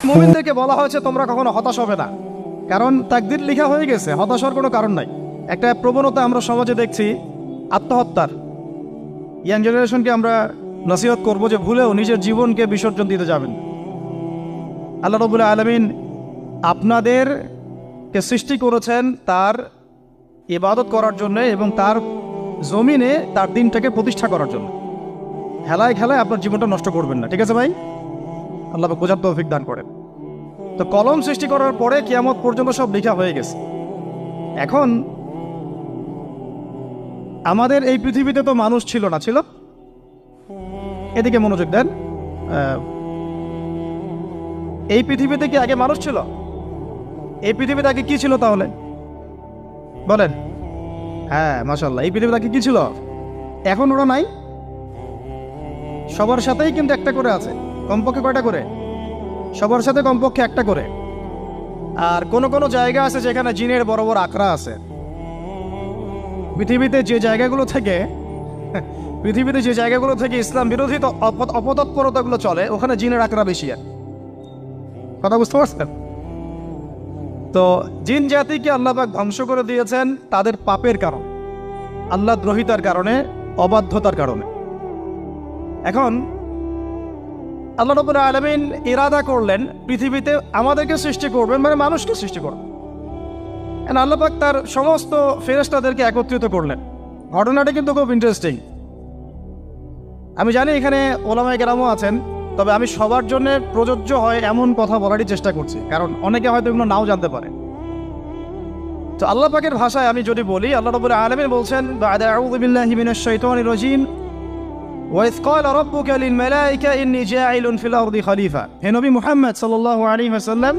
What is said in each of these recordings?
মুমিনদেরকে বলা হয়েছে তোমরা কখনো হতাশ হবে না, কারণ তাকদীর লেখা হয়ে গেছে, হতাশ হওয়ার কোনো কারণ নাই। একটা প্রবণতা আমরা সমাজে দেখছি আত্মহত্যার। ইয়াং জেনারেশনকে আমরা নসিহত করবো যে ভুলেও নিজের জীবনকে বিসর্জন দিতে যাবেন। আল্লাহ রাব্বুল আলামিন আপনাদেরকে সৃষ্টি করেছেন তার ইবাদত করার জন্য এবং তার জমিনে তার দিনটাকে প্রতিষ্ঠা করার জন্য। খেলায় খেলায় আপনার জীবনটা নষ্ট করবেন না, ঠিক আছে ভাই? আল্লাহ বোঝার তৌফিক দান করেন। তো কলম সৃষ্টি করার পরে কিয়ামত পর্যন্ত সব লেখা হয়ে গেছে। এখন আমাদের এই পৃথিবীতে তো মানুষ ছিল না, ছিল? এদিকে মনোযোগ দেন। এই পৃথিবীতে কি আগে মানুষ ছিল? এই পৃথিবীতে আগে কি ছিল তাহলে বলেন? হ্যাঁ, মাশাআল্লাহ। এই পৃথিবীতে আগে কি ছিল? এখন ওরা নাই? সবার সাথেই কিন্তু একটা করে আছে, কমপক্ষে কয়টা করে? সবার সাথে কমপক্ষে একটা করে। আর কোন কোন জায়গা আছে যেখানে জিনের বড় বড় আকড়া আছে। পৃথিবীতে যে জায়গাগুলো থেকে ইসলাম বিরোধী অপতৎপরতাগুলো চলে, ওখানে জিনের আকড়া বেশি। আর কথা বুঝতে পারছেন? তো জিন জাতিকে আল্লাহ পাক ধ্বংস করে দিয়েছেন তাদের পাপের কারণে, আল্লাহ দ্রোহিতার কারণে, অবাধ্যতার কারণে। এখন আল্লাহ রাব্বুল আলামিন ইরাদা করলেন পৃথিবীতে আমাদেরকে সৃষ্টি করবেন, মানে মানুষকে সৃষ্টি করবেন। আল্লাহ পাক তার সমস্ত ফেরেশতাদেরকে একত্রিত করলেন। ঘটনাটা কিন্তু খুব ইন্টারেস্টিং। আমি জানি এখানে ওলামায়ে কেরামও আছেন, তবে আমি সবার জন্য প্রযোজ্য হয় এমন কথা বলারই চেষ্টা করছি, কারণ অনেকে হয়তো এগুলো নাও জানতে পারে। তো আল্লাহ পাকের ভাষায় আমি যদি বলি, আল্লাহ রাব্বুল আলামিন বলছেন, বা'দা আউযু বিল্লাহি মিনাশ শাইতানির রাজীম, ওয়াইয ক্বালা রাব্বুকা লিল মালাইকা ইন্নী জাইলুন ফিল আরদি খলিফা। হে নবী মুহাম্মদ সাল্লাল্লাহু আলাইহি ওয়াসাল্লাম,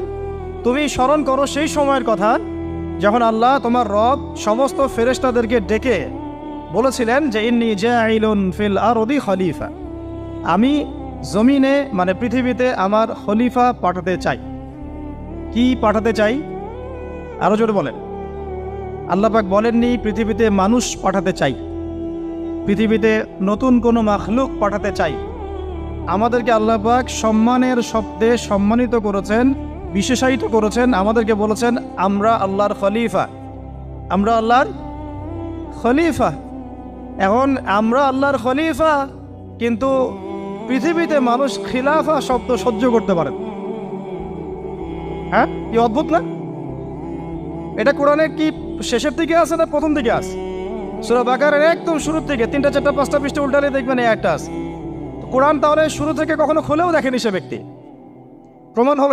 তুমি স্মরণ করো সেই সময়ের কথা যখন আল্লাহ তোমার রব সমস্ত ফেরেশতাদেরকে ডেকে বলেছিলেন যে ইন্নী জাইলুন ফিল আরদি খলিফা, আমি জমিনে মানে পৃথিবীতে আমার খলিফা পাঠাতে চাই। কি পাঠাতে চাই? আরো জোরে বলেন। আল্লাহ পাক বলেননি পৃথিবীতে মানুষ পাঠাতে চাই, পৃথিবীতে নতুন কোনো মাখলুক পাঠাতে চাই। আমাদেরকে আল্লাহ পাক সম্মানের শব্দে সম্মানিত করেছেন, বিশেষায়িত করেছেন। আমাদেরকে বলেছেন আমরা আল্লাহর খলিফা, আমরা আল্লাহর খলিফা। এখন আমরা আল্লাহর খলিফা, কিন্তু পৃথিবীতে মানুষ খিলাফা শব্দ সহ্য করতে পারে। হ্যাঁ, কি অদ্ভুত না? এটা কোরআনের কি শেষের দিকে আছে না প্রথম দিকে আছে? সূরা বাকারার একদম শুরুর থেকে 3, 4, 5টা পৃষ্ঠা উল্টালে দেখবেন এই একটা আছে। কোরআন তাহলে শুরু থেকে কখনো খুলেও দেখেনি সে ব্যক্তি। প্রমাণ হলো